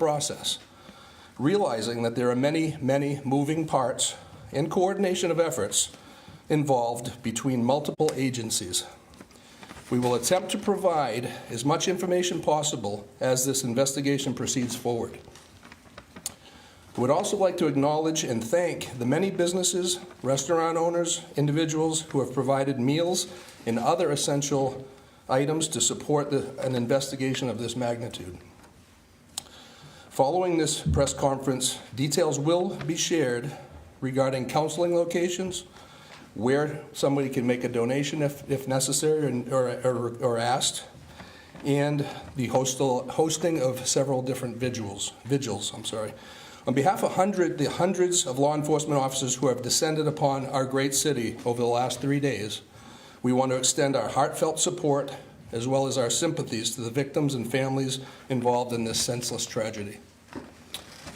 process, realizing that there are many, many moving parts and coordination of efforts involved between multiple agencies. We will attempt to provide as much information possible as this investigation proceeds forward. I would also like to acknowledge and thank the many businesses, restaurant owners, individuals who have provided meals and other essential items to support an investigation of this magnitude. Following this press conference, details will be shared regarding counseling locations, where somebody can make a donation if necessary or asked, and the hosting of several different vigils. On behalf of the hundreds of law enforcement officers who have descended upon our great city over the last 3 days, we want to extend our heartfelt support as well as our sympathies to the victims and families involved in this senseless tragedy.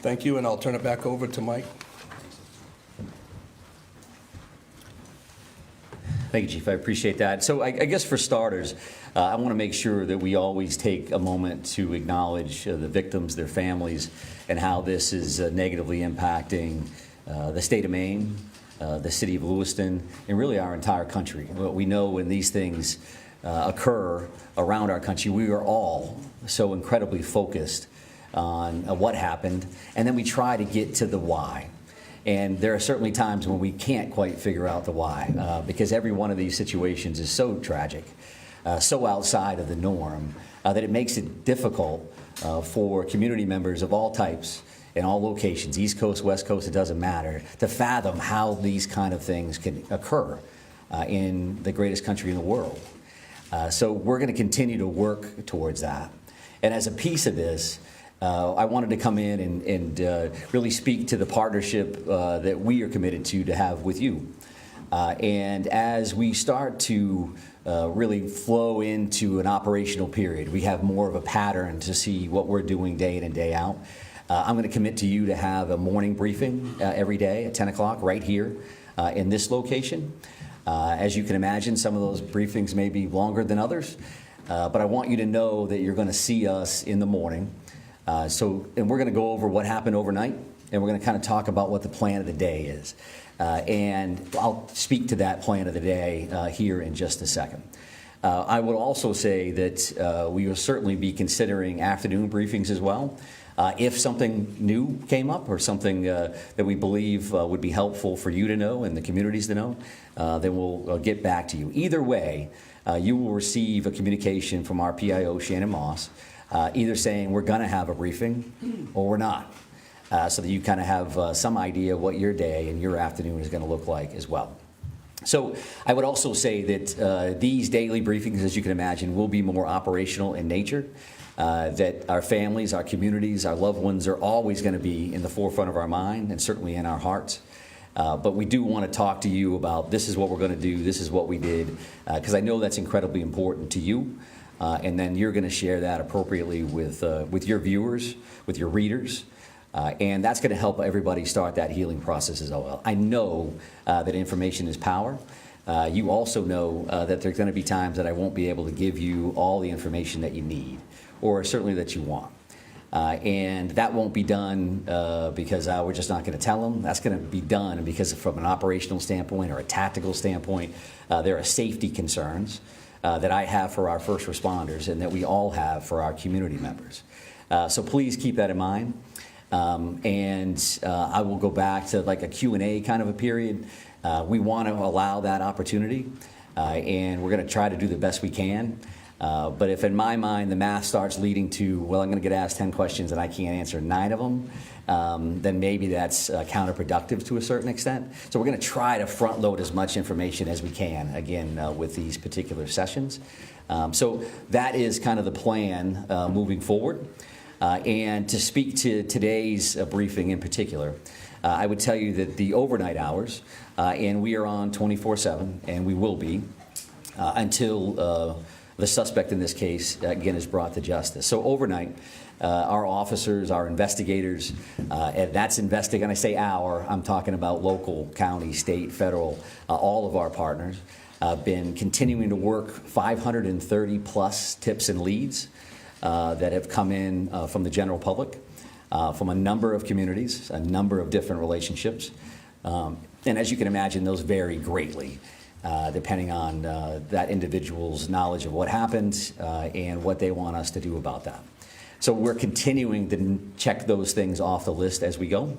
Thank you, and I'll turn it back over to Mike. Thank you, Chief. I appreciate that. So I guess for starters, I want to make sure that we always take a moment to acknowledge the victims, their families, and how this is negatively impacting the state of Maine, the city of Lewiston, and really our entire country. We know when these things occur around our country, we are all so incredibly focused on what happened, and then we try to get to the why. And there are certainly times when we can't quite figure out the why, because every one of these situations is so tragic, so outside of the norm, that it makes it difficult for community members of all types in all locations, East Coast, West Coast, it doesn't matter, to fathom how these kind of things can occur in the greatest country in the world. So we're going to continue to work towards that. And as a piece of this, I wanted to come in and really speak to the partnership that we are committed to have with you. And as we start to really flow into an operational period, we have more of a pattern to see what we're doing day in and day out. I'm going to commit to you to have a morning briefing every day at 10 o'clock right here in this location. As you can imagine, some of those briefings may be longer than others, but I want you to know that you're going to see us in the morning. And we're going to go over what happened overnight, and we're going to kind of talk about what the plan of the day is. And I'll speak to that plan of the day here in just a second. I would also say that we will certainly be considering afternoon briefings as well. If something new came up or something that we believe would be helpful for you to know and the communities to know, then we'll get back to you. Either way, you will receive a communication from our PIO, Shannon Moss, either saying we're going to have a briefing or we're not, so that you kind of have some idea what your day and your afternoon is going to look like as well. So I would also say that these daily briefings, as you can imagine, will be more operational in nature, that our families, our communities, our loved ones are always going to be in the forefront of our mind and certainly in our hearts. But we do want to talk to you about this is what we're going to do, this is what we did, because I know that's incredibly important to you. And then you're going to share that appropriately with your viewers, with your readers, and that's going to help everybody start that healing process as well. I know that information is power. You also know that there's going to be times that I won't be able to give you all the information that you need, or certainly that you want. And that won't be done because we're just not going to tell them. That's going to be done because from an operational standpoint or a tactical standpoint, there are safety concerns that I have for our first responders and that we all have for our community members. So please keep that in mind. I will go back to like a Q&A kind of a period. We want to allow that opportunity, and we're going to try to do the best we can. But if in my mind the math starts leading to, well, I'm going to get asked 10 questions and I can't answer 9 of them, then maybe that's counterproductive to a certain extent. So we're going to try to front load as much information as we can, again, with these particular sessions. So that is kind of the plan moving forward. And to speak to today's briefing in particular, I would tell you that the overnight hours, and we are on 24/7, and we will be until the suspect in this case, again, is brought to justice. So overnight, our officers, our investigators, and that's investigating, I say our, I'm talking about local, county, state, federal, all of our partners, been continuing to work 530 plus tips and leads that have come in from the general public. from a number of communities, a number of different relationships. And as you can imagine, those vary greatly depending on that individual's knowledge of what happened and what they want us to do about that. So we're continuing to check those things off the list as we go.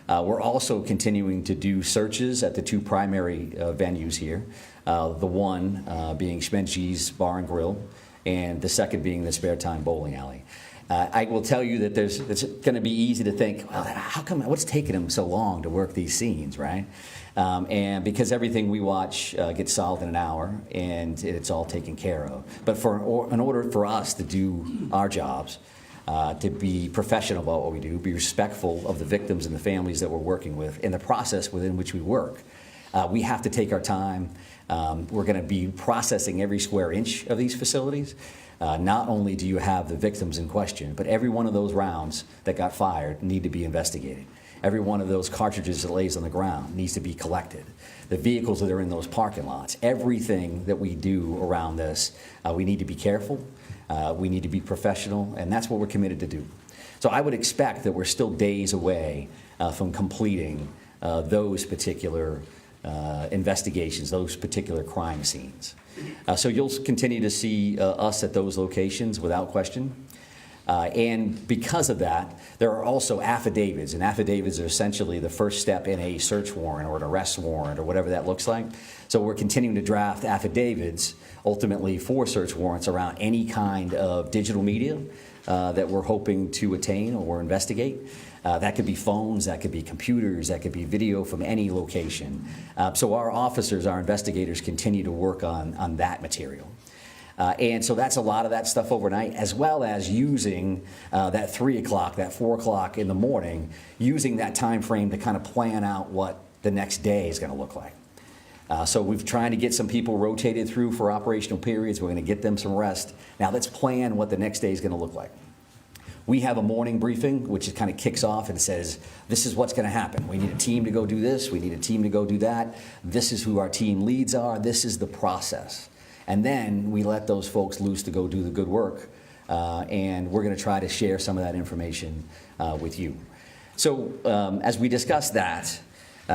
We're also continuing to do searches at the two primary venues here, the one being Schmenge's Bar and Grill, and the second being the Spare Time Bowling Alley. I will tell you that it's going to be easy to think, well, what's taking them so long to work these scenes, right? And because everything we watch gets solved in an hour, and it's all taken care of. But in order for us to do our jobs, to be professional about what we do, be respectful of the victims and the families that we're working with, and the process within which we work, we have to take our time. We're going to be processing every square inch of these facilities. Not only do you have the victims in question, but every one of those rounds that got fired need to be investigated. Every one of those cartridges that lays on the ground needs to be collected. The vehicles that are in those parking lots, everything that we do around this, we need to be careful. We need to be professional, and that's what we're committed to do. So I would expect that we're still days away from completing those particular investigations, those particular crime scenes. So you'll continue to see us at those locations without question. And because of that, there are also affidavits, and affidavits are essentially the first step in a search warrant or an arrest warrant or whatever that looks like. So we're continuing to draft affidavits ultimately for search warrants around any kind of digital media that we're hoping to attain or investigate. That could be phones, that could be computers, that could be video from any location. So our officers, our investigators continue to work on that material. And so that's a lot of that stuff overnight, as well as using that 3 o'clock, that 4 o'clock in the morning, using that time frame to kind of plan out what the next day is going to look like. So we've trying to get some people rotated through for operational periods. We're going to get them some rest. Now let's plan what the next day is going to look like. We have a morning briefing, which kind of kicks off and says, this is what's going to happen. We need a team to go do this. We need a team to go do that. This is who our team leads are. This is the process. And then we let those folks loose to go do the good work. And we're going to try to share some of that information with you. So as we discuss that,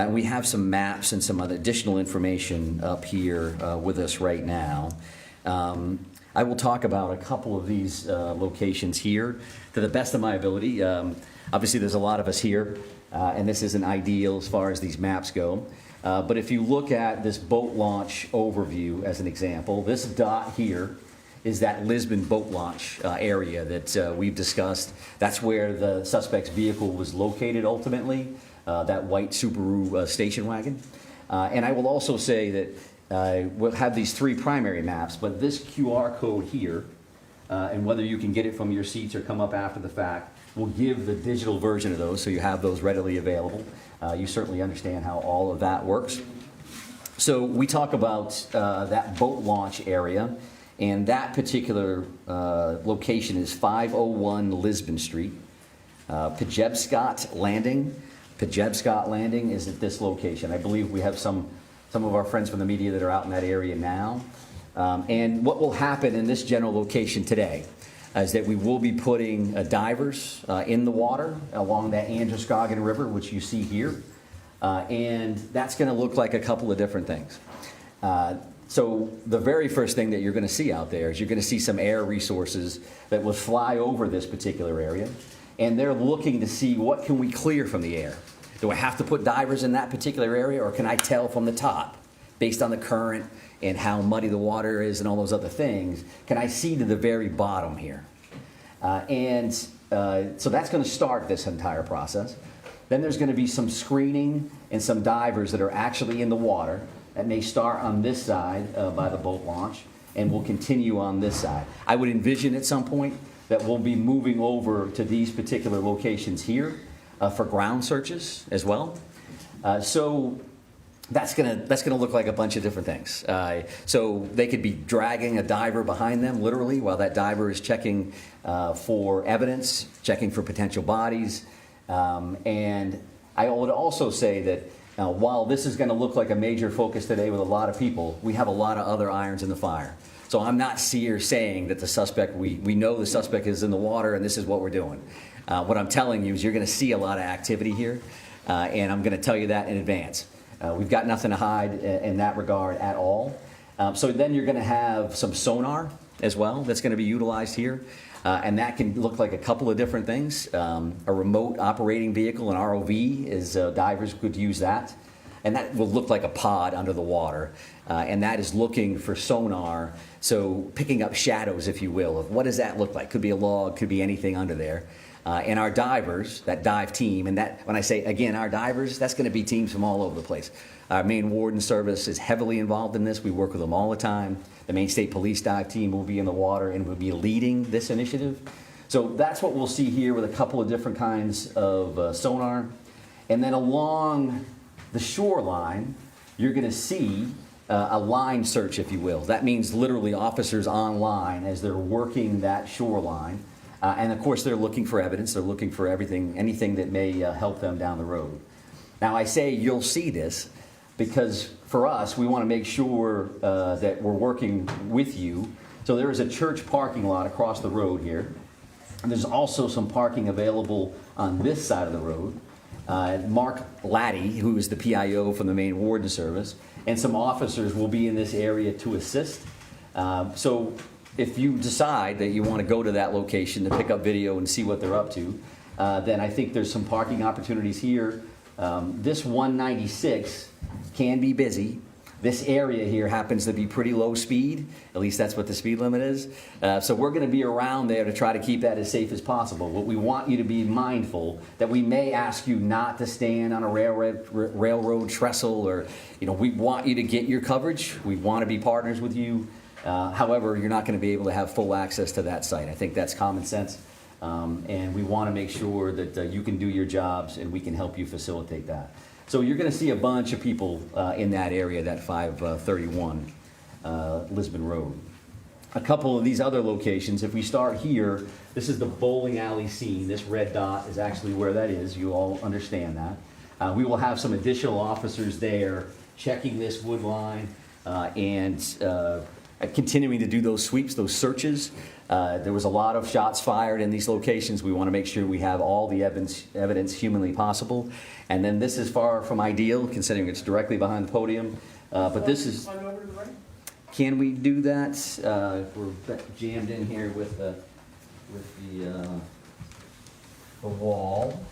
we have some maps and some other additional information up here with us right now. I will talk about a couple of these locations here to the best of my ability. Obviously, there's a lot of us here, and this isn't ideal as far as these maps go. But if you look at this boat launch overview as an example, this dot here is that Lisbon boat launch area that we've discussed. That's where the suspect's vehicle was located ultimately, that white Subaru station wagon. And I will also say that we'll have these three primary maps, but this QR code here, and whether you can get it from your seats or come up after the fact, will give the digital version of those, so you have those readily available. You certainly understand how all of that works. So we talk about that boat launch area, and that particular location is 501 Lisbon Street. Pejebscott Landing. Pejebscott Landing is at this location. I believe we have some of our friends from the media that are out in that area now. And what will happen in this general location today is that we will be putting divers in the water along that Androscoggin River, which you see here. And that's going to look like a couple of different things. So the very first thing that you're going to see out there is you're going to see some air resources that will fly over this particular area. And they're looking to see what can we clear from the air. Do I have to put divers in that particular area, or can I tell from the top, based on the current and how muddy the water is and all those other things, can I see to the very bottom here? So that's going to start this entire process. Then there's going to be some screening and some divers that are actually in the water that may start on this side by the boat launch and will continue on this side. I would envision at some point that we'll be moving over to these particular locations here for ground searches as well. So that's gonna look like a bunch of different things. So they could be dragging a diver behind them, literally, while that diver is checking for evidence, checking for potential bodies. And I would also say that while this is going to look like a major focus today with a lot of people, we have a lot of other irons in the fire. So I'm not here saying that the suspect, we know the suspect is in the water and this is what we're doing. What I'm telling you is you're going to see a lot of activity here, and I'm going to tell you that in advance. We've got nothing to hide in that regard at all. So then you're going to have some sonar as well that's going to be utilized here. And that can look like a couple of different things. A remote operating vehicle, an ROV, is divers could use that. And that will look like a pod under the water. And that is looking for sonar, so picking up shadows, if you will, of what does that look like? Could be a log, could be anything under there. And our divers, that dive team, and that, when I say, again, our divers, that's going to be teams from all over the place. Our Maine Warden Service is heavily involved in this. We work with them all the time. The Maine State Police dive team will be in the water and will be leading this initiative. So that's what we'll see here with a couple of different kinds of sonar. And then along the shoreline, you're going to see a line search, if you will. That means literally officers on line as they're working that shoreline. And of course, they're looking for evidence. They're looking for anything that may help them down the road. Now, I say you'll see this because for us, we want to make sure that we're working with you. So there is a church parking lot across the road here. And there's also some parking available on this side of the road. Mark Laddie, who is the PIO from the Maine Warden Service, and some officers will be in this area to assist. So if you decide that you want to go to that location to pick up video and see what they're up to, then I think there's some parking opportunities here. This 196 can be busy. This area here happens to be pretty low speed. At least that's what the speed limit is. So we're going to be around there to try to keep that as safe as possible. But we want you to be mindful that we may ask you not to stand on a railroad trestle, or we want you to get your coverage. We want to be partners with you. However, you're not going to be able to have full access to that site. I think that's common sense. And we want to make sure that you can do your jobs and we can help you facilitate that. So you're going to see a bunch of people in that area, that 531 Lisbon Road. A couple of these other locations, if we start here, this is the bowling alley scene. This red dot is actually where that is. You all understand that. We will have some additional officers there checking this wood line and continuing to do those sweeps, those searches. There was a lot of shots fired in these locations. We want to make sure we have all the evidence humanly possible. And then this is far from ideal, considering it's directly behind the podium. But this is... Can we do that? We're jammed in here with the wall.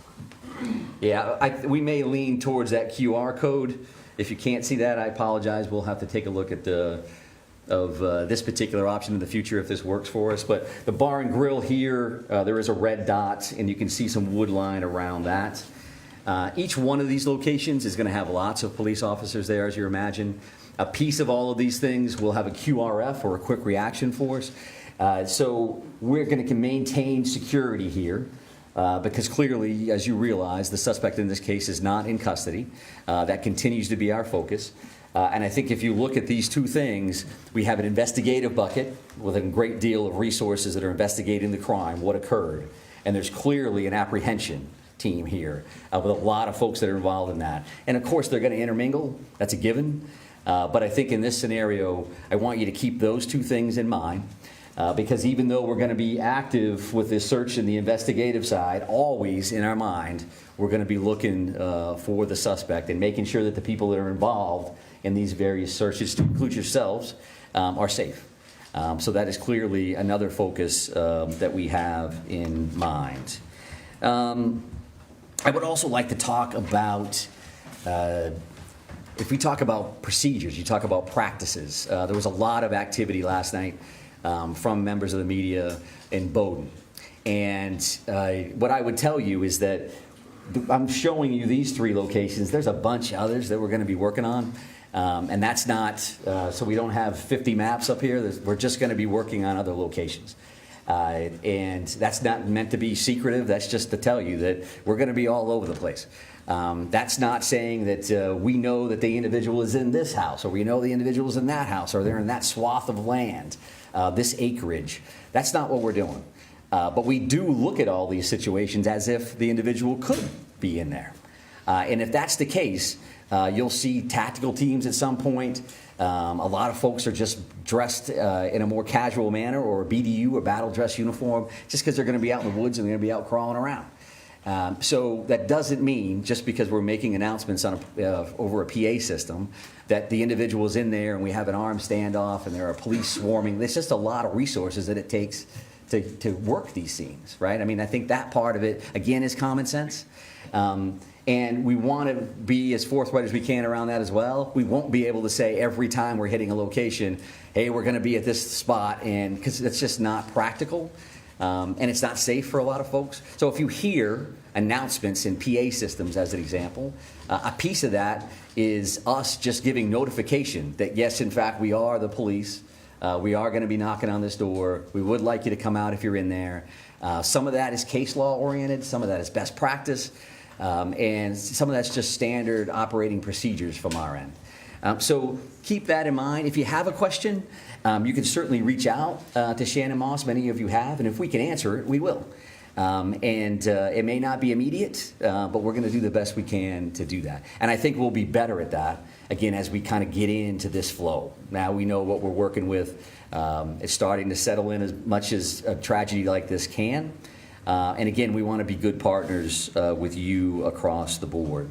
Yeah, we may lean towards that QR code. If you can't see that, I apologize. We'll have to take a look at this particular option in the future if this works for us. But the bar and grill here, there is a red dot, and you can see some wood line around that. Each one of these locations is going to have lots of police officers there, as you imagine. A piece of all of these things will have a QRF, or a quick reaction force. So we're going to maintain security here. Because clearly, as you realize, the suspect in this case is not in custody. That continues to be our focus. And I think if you look at these two things, we have an investigative bucket with a great deal of resources that are investigating the crime, what occurred. And there's clearly an apprehension team here with a lot of folks that are involved in that. And of course, they're going to intermingle. That's a given. But I think in this scenario, I want you to keep those two things in mind. Because even though we're going to be active with this search and the investigative side, always in our mind, we're going to be looking for the suspect and making sure that the people that are involved in these various searches, to include yourselves, are safe. So that is clearly another focus that we have in mind. I would also like to talk about, if we talk about procedures, you talk about practices. There was a lot of activity last night from members of the media in Bowdoin. And what I would tell you is that I'm showing you these three locations. There's a bunch of others that we're going to be working on. And that's not, so we don't have 50 maps up here. We're just going to be working on other locations. And that's not meant to be secretive. That's just to tell you that we're going to be all over the place. That's not saying that we know that the individual is in this house, or we know the individual is in that house, or they're in that swath of land, this acreage. That's not what we're doing. But we do look at all these situations as if the individual could be in there. And if that's the case, you'll see tactical teams at some point A lot of folks are just dressed in a more casual manner, or a BDU, or battle dress uniform, just because they're going to be out in the woods and they're going to be out crawling around. So that doesn't mean, just because we're making announcements on over a PA system, that the individual's in there and we have an armed standoff and there are police swarming. There's just a lot of resources that it takes to work these scenes, right? I mean, I think that part of it, again, is common sense. And we want to be as forthright as we can around that as well. We won't be able to say every time we're hitting a location, hey, we're going to be at this spot, and because it's just not practical. And it's not safe for a lot of folks. So if you hear announcements in PA systems, as an example, a piece of that is us just giving notification that, yes, in fact, we are the police. We are going to be knocking on this door. We would like you to come out if you're in there. Some of that is case law oriented. Some of that is best practice. And some of that's just standard operating procedures from our end. So keep that in mind. If you have a question, you can certainly reach out to Shannon Moss. Many of you have, and if we can answer it, we will. It may not be immediate, but we're going to do the best we can to do that. And I think we'll be better at that, again, as we kind of get into this flow. Now we know what we're working with. It's starting to settle in as much as a tragedy like this can. And again, we want to be good partners with you across the board.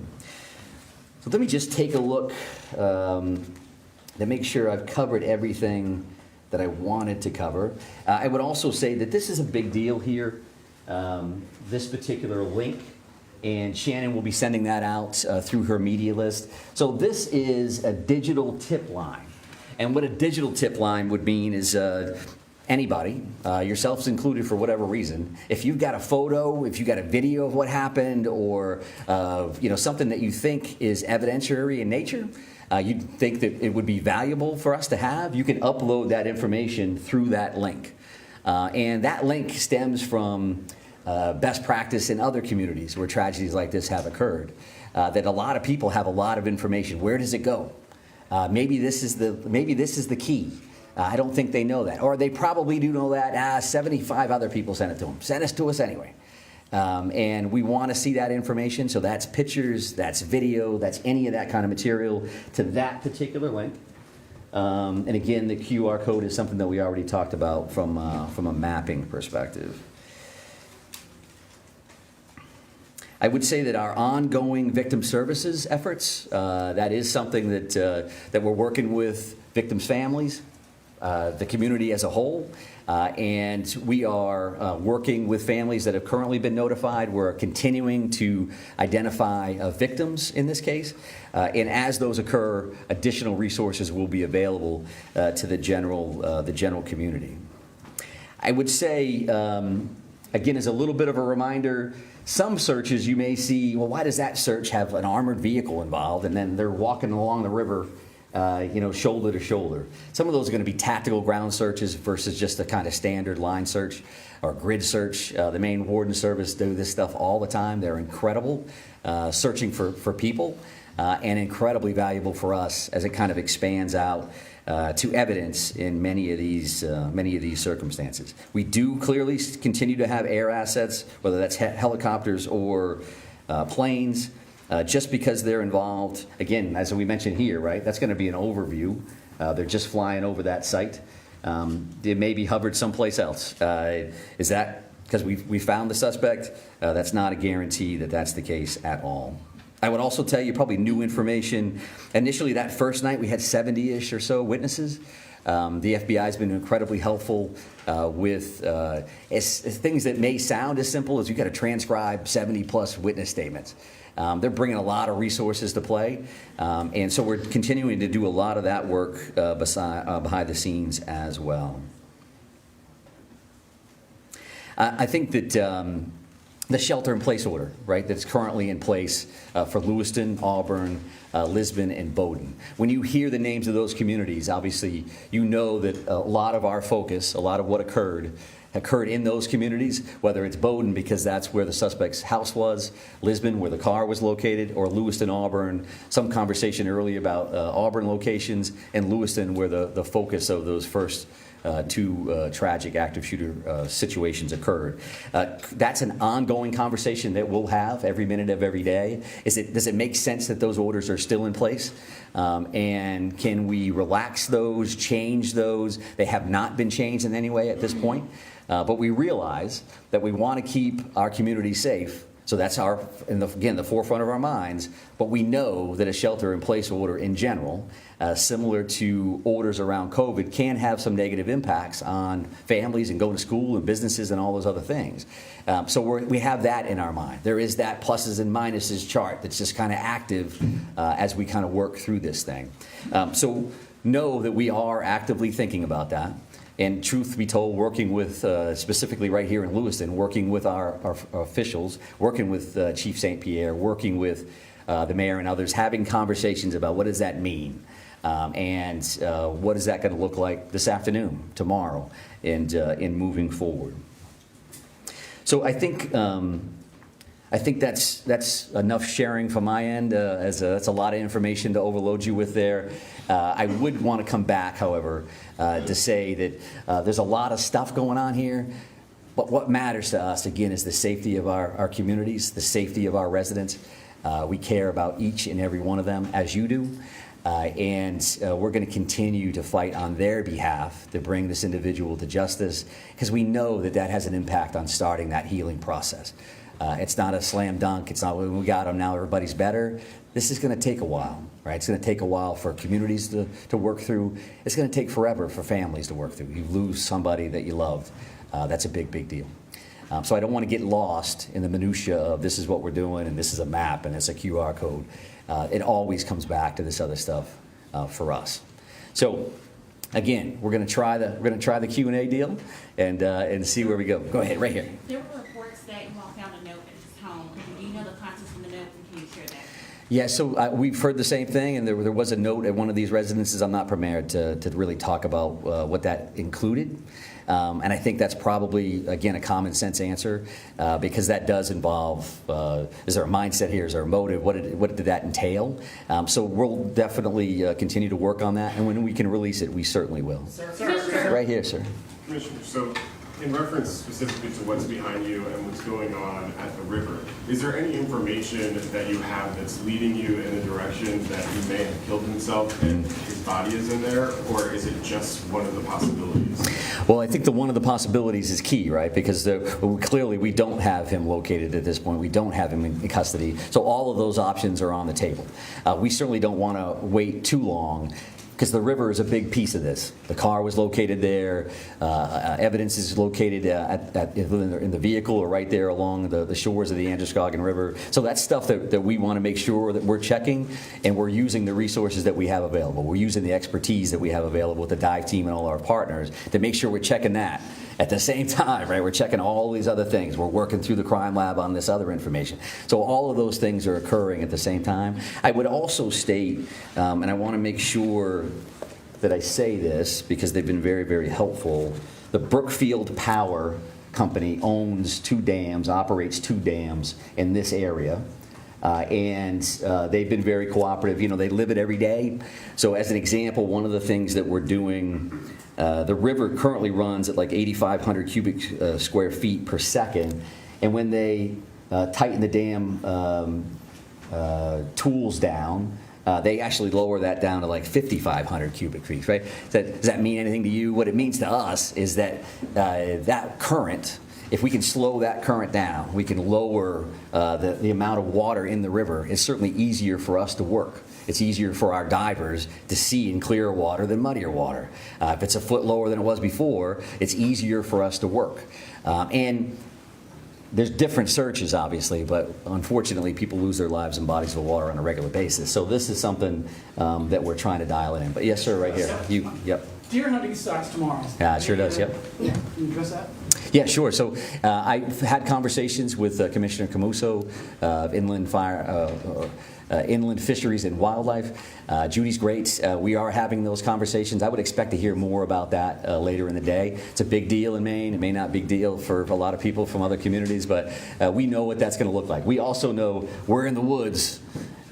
So let me just take a look to make sure I've covered everything that I wanted to cover. I would also say that this is a big deal here, this particular link, and Shannon will be sending that out through her media list. So this is a digital tip line. And what a digital tip line would mean is anybody, yourselves included for whatever reason, if you've got a photo, if you've got a video of what happened, or something that you think is evidentiary in nature, you think that it would be valuable for us to have, you can upload that information through that link. And that link stems from best practice in other communities where tragedies like this have occurred, that a lot of people have a lot of information. Where does it go? Maybe this is the key. I don't think they know that. Or they probably do know that. 75 other people sent it to them. Send it to us anyway. And we want to see that information. So that's pictures, that's video, that's any of that kind of material to that particular link. And again, the QR code is something that we already talked about from a mapping perspective. I would say that our ongoing victim services efforts, that is something that we're working with victims' families, the community as a whole, and we are working with families that have currently been notified. We're continuing to identify victims in this case, and as those occur, additional resources will be available to the general community. I would say, again, as a little bit of a reminder, some searches you may see, well, why does that search have an armored vehicle involved, and then they're walking along the river shoulder to shoulder. Some of those are going to be tactical ground searches versus just a kind of standard line search or grid search. The Maine Warden Service do this stuff all the time. They're incredible, searching for people, and incredibly valuable for us as it kind of expands out to evidence in many of these circumstances. We do clearly continue to have air assets, whether that's helicopters or planes. Just because they're involved, again, as we mentioned here, right, that's going to be an overview. They're just flying over that site. They may be hovered someplace else. Is that because we found the suspect? That's not a guarantee that that's the case at all. I would also tell you probably new information. Initially, that first night, we had 70-ish or so witnesses. The FBI has been incredibly helpful with things that may sound as simple as you got to transcribe 70-plus witness statements. They're bringing a lot of resources to play, and so we're continuing to do a lot of that work behind the scenes as well. I think that the shelter-in-place order, right, that's currently in place for Lewiston, Auburn, Lisbon, and Bowdoin. When you hear the names of those communities, obviously you know that a lot of our focus, a lot of what occurred in those communities, whether it's Bowdoin because that's where the suspect's house was, Lisbon where the car was located, or Lewiston, Auburn. Some conversation earlier about Auburn locations, and Lewiston where the focus of those first two tragic active shooter situations occurred. That's an ongoing conversation that we'll have every minute of every day. Does it make sense that those orders are still in place? And can we relax those, change those? They have not been changed in any way at this point. But we realize that we want to keep our community safe. So that's the forefront of our minds. But we know that a shelter-in-place order in general, similar to orders around COVID, can have some negative impacts on families and going to school and businesses and all those other things. So we have that in our mind. There is that pluses and minuses chart that's just kind of active as we kind of work through this thing. So know that we are actively thinking about that. And truth be told, working with, specifically right here in Lewiston, working with our officials, working with Chief St. Pierre, working with the mayor and others, having conversations about what does that mean, and what is that going to look like this afternoon, tomorrow, and in moving forward. So I think that's enough sharing from my end. That's a lot of information to overload you with there. I would want to come back, however, to say that there's a lot of stuff going on here, but what matters to us, again, is the safety of our communities, the safety of our residents. We care about each and every one of them, as you do, and we're going to continue to fight on their behalf to bring this individual to justice, because we know that that has an impact on starting that healing process. It's not a slam dunk. It's not when we got them, now everybody's better. This is going to take a while, right? It's going to take a while for communities to work through. It's going to take forever for families to work through. You lose somebody that you loved. That's a big, big deal. So I don't want to get lost in the minutia of this is what we're doing and this is a map and it's a QR code. It always comes back to this other stuff for us. So again, we're going to try the Q&A deal and see where we go. Go ahead, right here. There were reports that you all found a note at his home. Do you know the contents of the note, and can you share that? Yeah, so we've heard the same thing, and there was a note at one of these residences. I'm not prepared to really talk about what that included. And I think that's probably, again, a common sense answer because that does involve, is there a mindset here? Is there a motive? What did that entail? So we'll definitely continue to work on that, and when we can release it, we certainly will. Sir. Right here, sir. Commissioner, so in reference specifically to what's behind you and what's going on at the river, is there any information that you have that's leading you in the direction that he may have killed himself and his body is in there, or is it just one of the possibilities? Well, I think one of the possibilities is key, right? Because clearly we don't have him located at this point. We don't have him in custody. So all of those options are on the table. We certainly don't want to wait too long, because the river is a big piece of this. The car was located there. Evidence is located in the vehicle or right there along the shores of the Androscoggin River. So that's stuff that we want to make sure that we're checking, and we're using the resources that we have available. We're using the expertise that we have available with the dive team and all our partners to make sure we're checking that. At the same time, right, we're checking all these other things. We're working through the crime lab on this other information. So all of those things are occurring at the same time. I would also state, and I want to make sure that I say this because they've been very, very helpful, the Brookfield Power Company owns 2 dams, operates 2 dams in this area. And they've been very cooperative. You know, they live it every day. So as an example, one of the things that we're doing, the river currently runs at like 8,500 cubic square feet per second. And when they tighten the dam tools down, they actually lower that down to like 5,500 cubic feet, right? Does that mean anything to you? What it means to us is that that current, if we can slow that current down, we can lower the amount of water in the river. It's certainly easier for us to work. It's easier for our divers to see in clearer water than muddier water. If it's a foot lower than it was before, it's easier for us to work. And there's different searches, obviously, but unfortunately, people lose their lives in bodies of water on a regular basis. So this is something that we're trying to dial it in. But yes, sir, right here. Yep. Deer hunting starts tomorrow. Yeah, it sure does, yep. Yeah. Can you address that? Yeah, sure. So I've had conversations with Commissioner Camuso, Inland Fisheries and Wildlife. Judy's great. We are having those conversations. I would expect to hear more about that later in the day. It's a big deal in Maine. It may not be a big deal for a lot of people from other communities, but we know what that's going to look like. We also know we're in the woods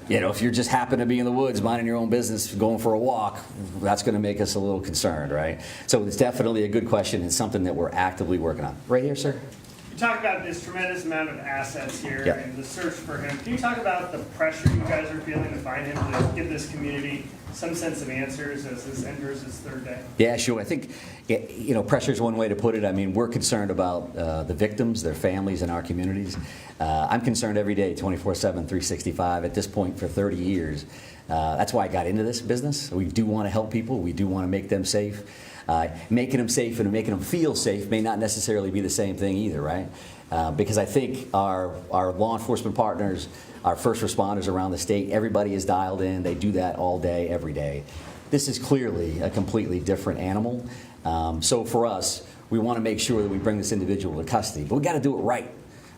You know, if you're just happen to be in the woods, minding your own business, going for a walk, that's going to make us a little concerned, right? So it's definitely a good question and something that we're actively working on. Right here, sir. You talk about this tremendous amount of assets here Yeah. and the search for him. Can you talk about the pressure you guys are feeling to find him, to give this community some sense of answers as this enters its third day? Yeah, sure. I think, you know, pressure is one way to put it. I mean, we're concerned about the victims, their families, and our communities. I'm concerned every day, 24/7, 365, at this point for 30 years. That's why I got into this business. We do want to help people. We do want to make them safe. Making them safe and making them feel safe may not necessarily be the same thing either, right? Because I think our law enforcement partners, our first responders around the state, everybody is dialed in. They do that all day, every day. This is clearly a completely different animal. So for us, we want to make sure that we bring this individual to custody, but we got to do it right.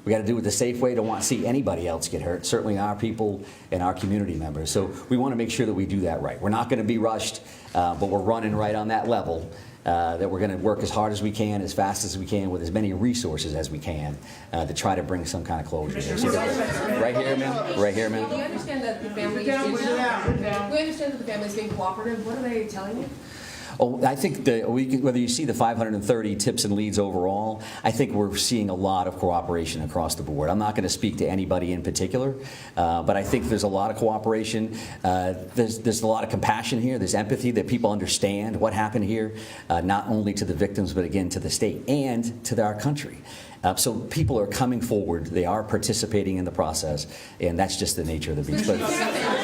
We got to do it the safe way. Don't want to see anybody else get hurt, certainly our people and our community members. So we want to make sure that we do that right. We're not going to be rushed, but we're running right on that level, that we're going to work as hard as we can, as fast as we can, with as many resources as we can to try to bring some kind of closure here. So right here, ma'am. Right here, ma'am. We understand that the family is being cooperative. What are they telling you? Oh, I think whether you see the 530 tips and leads overall, I think we're seeing a lot of cooperation across the board. I'm not going to speak to anybody in particular, but I think there's a lot of cooperation. There's a lot of compassion here. There's empathy that people understand what happened here, not only to the victims, but again to the state and to our country. So people are coming forward. They are participating in the process, and that's just the nature of the beast. But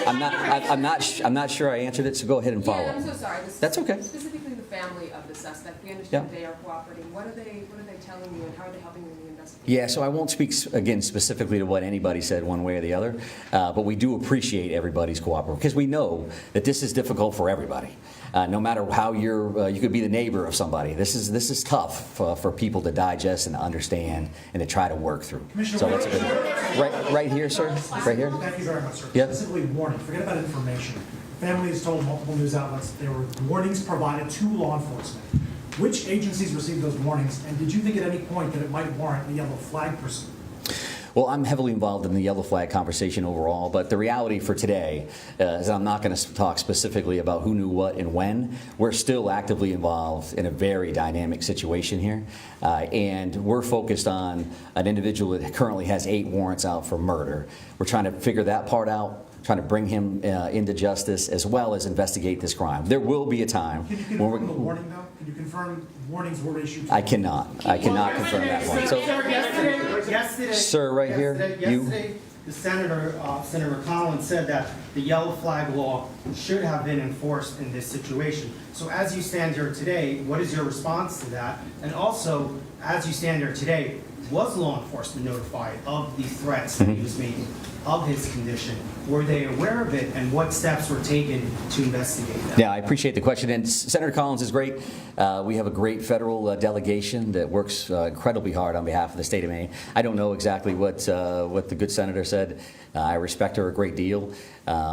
I'm not sure I answered it. So go ahead and follow up. I'm so sorry. That's okay. Specifically, the family of the suspect. We understand Yeah. they are cooperating. What are they telling you, and how are they helping you in the investigation? Yeah, so I won't speak, again, specifically to what anybody said one way or the other, but we do appreciate everybody's cooperation because we know that this is difficult for everybody. No matter how you could be the neighbor of somebody. This is tough for people to digest and understand and to try to work through. So that's a good right here, sir. Right here. Thank you very much, sir. Yep. Specifically warning, forget about information. Families told multiple news outlets there were warnings provided to law enforcement. Which agencies received those warnings, and did you think at any point that it might warrant the yellow flag pursuit? Well, I'm heavily involved in the yellow flag conversation overall, but the reality for today is I'm not going to talk specifically about who knew what and when. We're still actively involved in a very dynamic situation here, and we're focused on an individual that currently has 8 warrants out for murder. We're trying to figure that part out, trying to bring him into justice, as well as investigate this crime. There will be a time Can you when confirm the warning, though? Can you confirm warnings were issued? I cannot confirm that one. So, Yesterday, Sir, right here, you- Yesterday, the Senator Collins said that the yellow flag law should have been enforced in this situation. So as you stand here today, what is your response to that? And also, as you stand here today, was law enforcement notified of the threats that he was making, of his condition? Were they aware of it, and what steps were taken to investigate that? Yeah, I appreciate the question, and Senator Collins is great. We have a great federal delegation that works incredibly hard on behalf of the state of Maine. I don't know exactly what the good senator said. I respect her a great deal,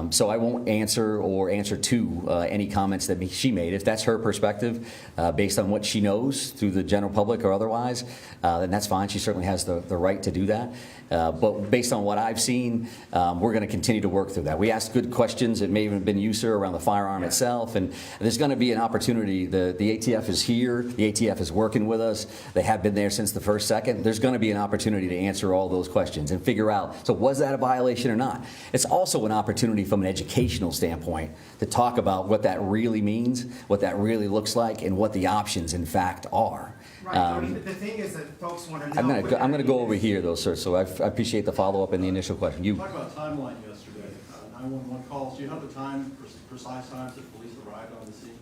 so I won't answer to any comments that she made. If that's her perspective, based on what she knows through the general public or otherwise, then that's fine. She certainly has the right to do that. But based on what I've seen, we're going to continue to work through that. We asked good questions. It may have been you, sir, around the firearm itself, and there's going to be an opportunity. The ATF is here. The ATF is working with us. They have been there since the first second. There's going to be an opportunity to answer all those questions and figure out, so was that a violation or not? It's also an opportunity from an educational standpoint to talk about what that really means, what that really looks like, and what the options, in fact, are. Right, I mean, the thing is that folks want to know. I'm going to go over here, though, sir, so I appreciate the follow-up and the initial question. You. Talk about timeline yesterday, 911 calls. Do you have the time, precise times that police arrived on the scene?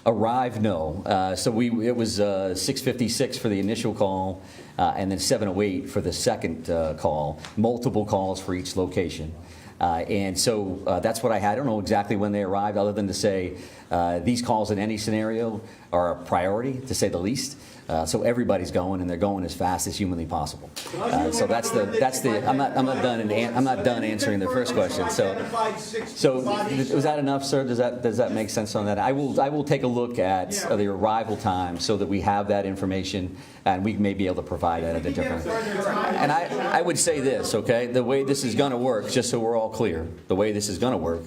Arrived, no. So it was 6:56 for the initial call, and then 7:08 for the second call. Multiple calls for each location. And so that's what I had. I don't know exactly when they arrived, other than to say these calls in any scenario are a priority, to say the least. So everybody's going, and they're going as fast as humanly possible. So that's the. I'm not done answering the first question. So was that enough, sir? Does that make sense on that? I will take a look at the arrival time so that we have that information, and we may be able to provide that at a different. And I would say this, okay? The way this is going to work, just so we're all clear, the way this is going to work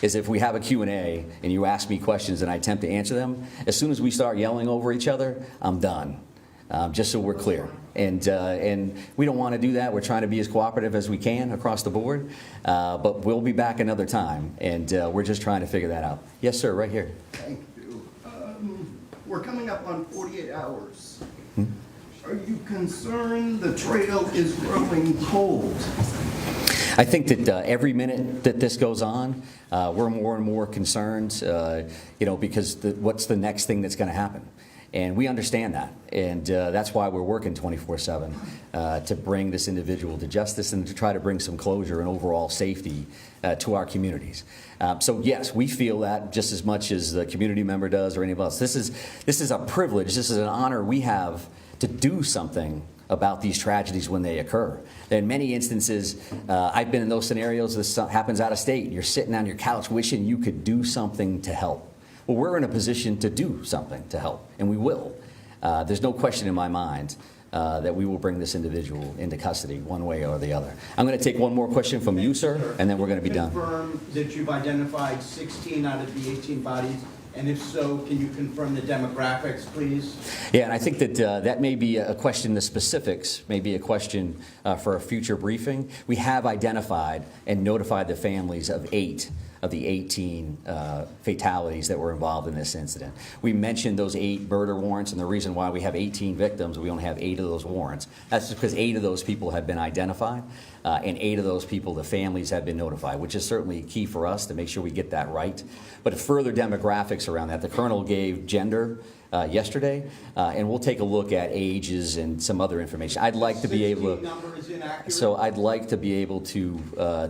is if we have a Q&A and you ask me questions and I attempt to answer them, as soon as we start yelling over each other, I'm done. Just so we're clear. And we don't want to do that. We're trying to be as cooperative as we can across the board. But we'll be back another time, and we're just trying to figure that out. Yes, sir, right here. Thank you. We're coming up on 48 hours. Are you concerned the trail is growing cold? I think that every minute that this goes on, we're more and more concerned, because what's the next thing that's going to happen? And we understand that, and that's why we're working 24/7 to bring this individual to justice and to try to bring some closure and overall safety to our communities. So yes, we feel that just as much as the community member does or any of us. This is a privilege. This is an honor we have to do something about these tragedies when they occur. In many instances, I've been in those scenarios. This happens out of state. You're sitting on your couch wishing you could do something to help. Well, we're in a position to do something to help, and we will. There's no question in my mind that we will bring this individual into custody one way or the other. I'm going to take one more question from you, sir, and then we're going to be done. Confirm that you've identified 16 out of the 18 bodies, and if so, can you confirm the demographics, please? Yeah, and I think that that may be a question, the specifics may be a question for a future briefing. We have identified and notified the families of 8 of the 18 fatalities that were involved in this incident. We mentioned those 8 murder warrants, and the reason why we have 18 victims, we only have 8 of those warrants. That's just because 8 of those people have been identified, and 8 of those people, the families, have been notified, which is certainly key for us to make sure we get that right. But further demographics around that, the colonel gave gender yesterday, and we'll take a look at ages and some other information. I'd like to be able to. So I'd like to be able to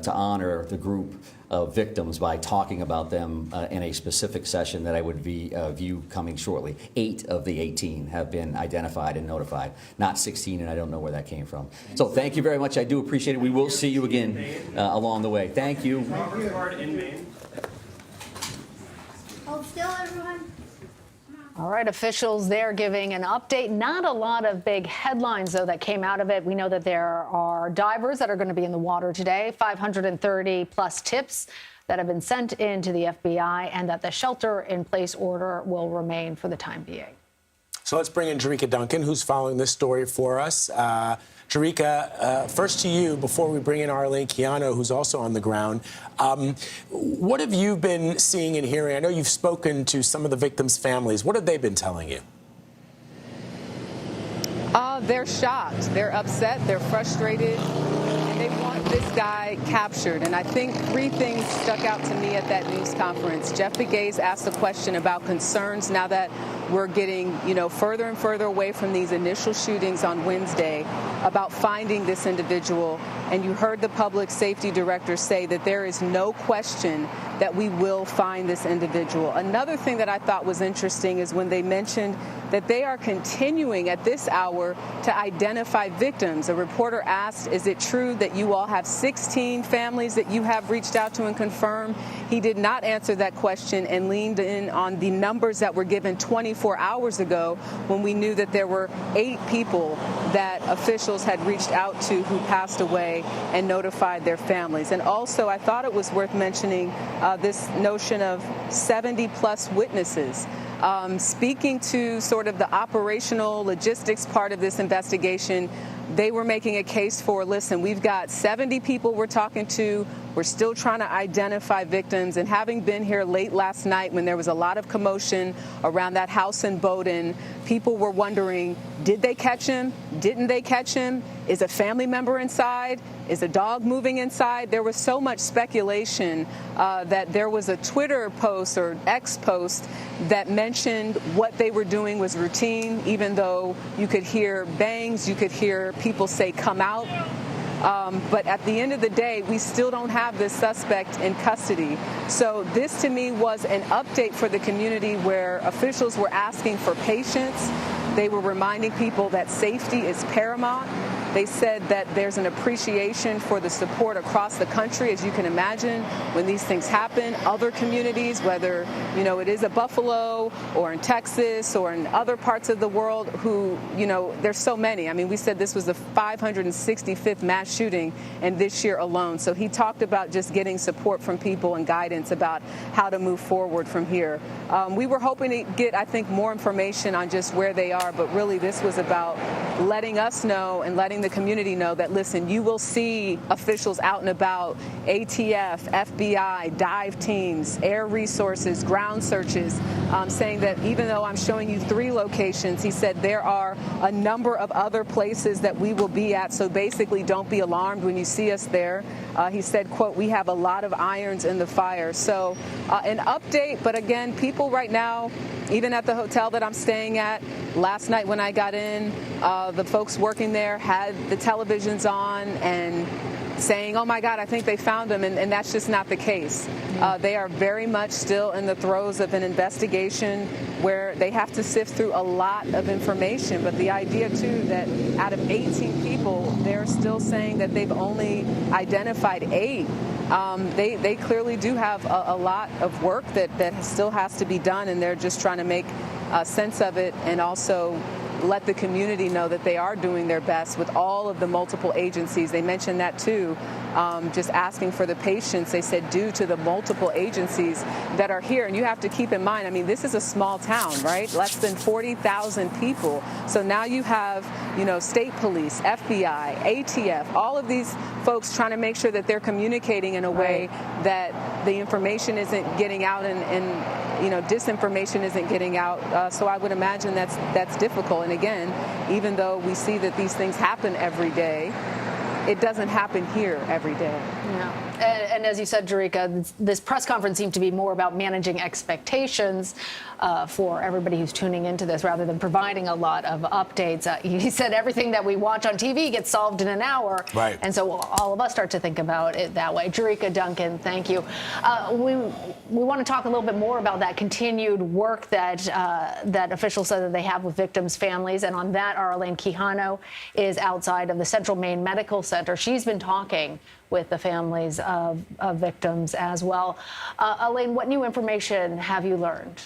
honor the group of victims by talking about them in a specific session that I would view coming shortly. 8 of the 18 have been identified and notified, not 16, and I don't know where that came from. So thank you very much. I do appreciate it. We will see you again along the way. Thank you. In Maine. Hold still, everyone. All right, officials there giving an update. Not a lot of big headlines, though, that came out of it. We know that there are divers that are going to be in the water today, 530 plus tips that have been sent in to the FBI, and that the shelter-in-place order will remain for the time being. So let's bring in Jerika Duncan, who's following this story for us. Jerika, first to you, before we bring in Arlene Keano, who's also on the ground. What have you been seeing and hearing? I know you've spoken to some of the victims' families. What have they been telling you? They're shocked. They're upset. They're frustrated. And they want this guy captured. And I think 3 things stuck out to me at that news conference. Jeff Begay's asked a question about concerns now that we're getting, further and further away from these initial shootings on Wednesday about finding this individual. And you heard the public safety director say that there is no question that we will find this individual. Another thing that I thought was interesting is when they mentioned that they are continuing at this hour to identify victims. A reporter asked, is it true that you all have 16 families that you have reached out to and confirmed? He did not answer that question and leaned in on the numbers that were given 24 hours ago when we knew that there were 8 people that officials had reached out to who passed away and notified their families. And also, I thought it was worth mentioning this notion of 70 plus witnesses. Speaking to sort of the operational logistics part of this investigation, they were making a case for, listen, we've got 70 people we're talking to. We're still trying to identify victims. And having been here late last night when there was a lot of commotion around that house in Bowdoin, people were wondering, did they catch him? Didn't they catch him? Is a family member inside? Is a dog moving inside? There was so much speculation that there was a Twitter post or X post that mentioned what they were doing was routine, even though you could hear bangs, you could hear people say, come out. But at the end of the day, we still don't have this suspect in custody. So this, to me, was an update for the community where officials were asking for patience. they were reminding people that safety is paramount. They said that there's an appreciation for the support across the country, as you can imagine, when these things happen. Other communities, whether, it is a Buffalo or in Texas or in other parts of the world who, there's so many. I mean, we said this was the 565th mass shooting in this year alone. So he talked about just getting support from people and guidance about how to move forward from here. We were hoping to get, I think, more information on just where they are, but really this was about letting us know and letting the community know that, listen, you will see officials out and about, ATF, FBI, dive teams, air resources, ground searches, saying that even though I'm showing you 3 locations, he said there are a number of other places that we will be at, so basically don't be alarmed when you see us there. He said, quote, we have a lot of irons in the fire. So an update, but again, people right now, even at the hotel that I'm staying at, last night when I got in, the folks working there had the televisions on and saying, oh my God, I think they found him, and that's just not the case. They are very much still in the throes of an investigation where they have to sift through a lot of information, but the idea too that out of 18 people, they're still saying that they've only identified 8. They clearly do have a lot of work that still has to be done, and they're just trying to make sense of it and also let the community know that they are doing their best with all of the multiple agencies. They mentioned that too, just asking for the patience, they said, due to the multiple agencies that are here. And you have to keep in mind, I mean, this is a small town, right? Less than 40,000 people. So now you have, state police, FBI, ATF, all of these folks trying to make sure that they're communicating in a way that the information isn't getting out and disinformation isn't getting out. So I would imagine that's difficult. And again, even though we see that these things happen every day, it doesn't happen here every day. Yeah. And as you said, Jerika, this press conference seemed to be more about managing expectations for everybody who's tuning into this rather than providing a lot of updates. He said everything that we watch on TV gets solved in an hour. Right. And so all of us start to think about it that way. Jerika Duncan, thank you. We want to talk a little bit more about that continued work that officials said that they have with victims' families. And on that, Arlene Quijano is outside of the Central Maine Medical Center. She's been talking with the families of victims as well. Elaine, what new information have you learned?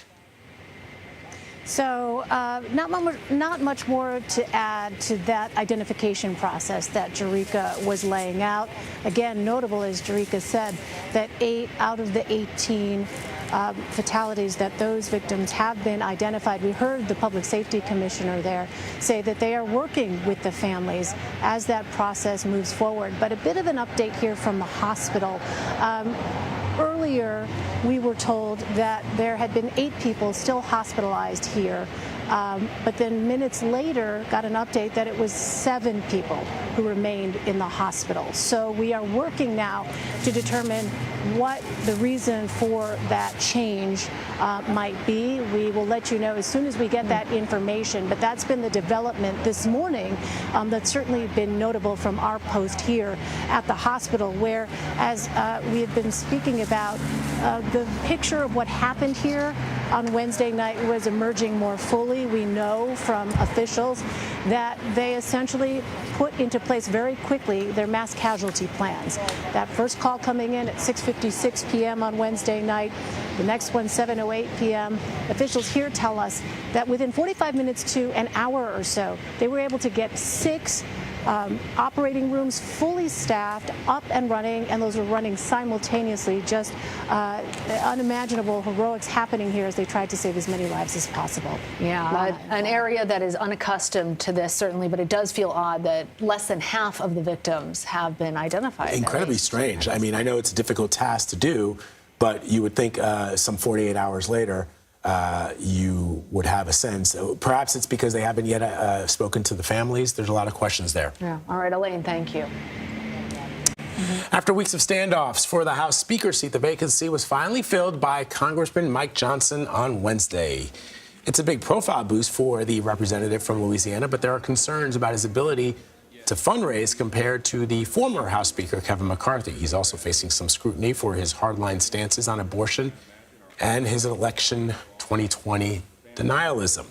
So not much more to add to that identification process that Jerika was laying out. Again, notable, as Jerika said, that 8 out of the 18 fatalities that those victims have been identified. We heard the public safety commissioner there say that they are working with the families as that process moves forward. But a bit of an update here from the hospital. Earlier, we were told that there had been 8 people still hospitalized here, but then minutes later got an update that it was 7 people who remained in the hospital. So we are working now to determine what the reason for that change might be. We will let you know as soon as we get that information, but that's been the development this morning that's certainly been notable from our post here at the hospital, where, as we have been speaking about, the picture of what happened here on Wednesday night was emerging more fully. We know from officials that they essentially put into place very quickly their mass casualty plans. That first call coming in at 6:56 p.m. on Wednesday night, the next one 7:08 p.m. Officials here tell us that within 45 minutes to an hour or so, they were able to get 6 operating rooms fully staffed, up and running, and those were running simultaneously. Just unimaginable heroics happening here as they tried to save as many lives as possible. Yeah, an area that is unaccustomed to this, certainly, but it does feel odd that less than half of the victims have been identified. Incredibly strange. I mean, I know it's a difficult task to do, but you would think some 48 hours later, you would have a sense. Perhaps it's because they haven't yet spoken to the families. There's a lot of questions there. Yeah. All right, Elaine, thank you. After weeks of standoffs for the House Speaker seat, the vacancy was finally filled by Congressman Mike Johnson on Wednesday. It's a big profile boost for the representative from Louisiana, but there are concerns about his ability to fundraise compared to the former House Speaker, Kevin McCarthy. He's also facing some scrutiny for his hardline stances on abortion and his election 2020 denialism.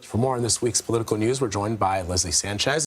For more on this week's political news, we're joined by Leslie Sanchez.